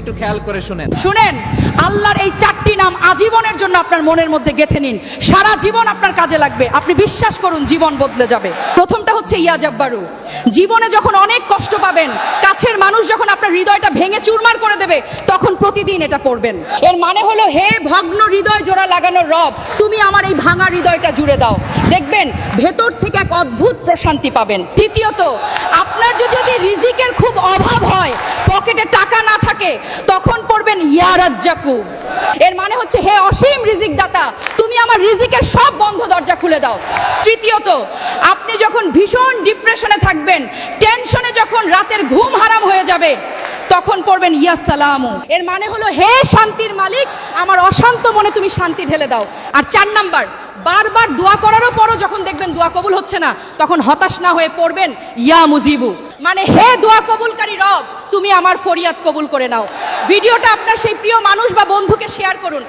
একটু খেয়াল করে শুনেন। শুনেন, আল্লাহর এই 4টি নাম আজীবনের জন্য আপনার মনের মধ্যে গেঁথে নিন, সারা জীবন আপনার কাজে লাগবে, আপনি বিশ্বাস করুন জীবন বদলে যাবে। প্রথমটা হচ্ছে ইয়া জাব্বারু। জীবনে যখন অনেক কষ্ট পাবেন, কাছের মানুষ যখন আপনার হৃদয়টা ভেঙে চুরমার করে দেবে, তখন প্রতিদিন এটা পড়বেন। এর মানে হলো, হে ভগ্ন হৃদয় জোড়া লাগানোর রব, তুমি আমার এই ভাঙা হৃদয়টা জুড়ে দাও, দেখবেন ভেতর থেকে এক অদ্ভুত প্রশান্তি পাবেন। দ্বিতীয়ত, আপনার যদি রিজিকের খুব অভাব হয়, পকেটে টাকা না থাকে, তখন পড়বেন ইয়া রাজ্জাকু। এর মানে হচ্ছে, হে অসীম রিজিক দাতা, তুমি আমার রিজিকের সব বন্ধ দরজা খুলে দাও। তৃতীয়ত, আপনি যখন ভীষণ ডিপ্রেশনে থাকবেন, টেনশনে যখন রাতের ঘুম হারাম হয়ে যাবে, তখন পড়বেন ইয়া সালামু। এর মানে হলো, হে শান্তির মালিক, আমার অশান্ত মনে তুমি শান্তি ঢেলে দাও। আর 4 নাম্বার, বারবার দোয়া করারও পরও যখন দেখবেন দোয়া কবুল হচ্ছে না, তখন হতাশ না হয়ে পড়বেন ইয়া মুজিবু, মানে হে দোয়া কবুলকারী রব, তুমি আমার ফরিয়াদ কবুল করে নাও। ভিডিওটা আপনার সেই প্রিয় মানুষ বা বন্ধুকে শেয়ার করুন।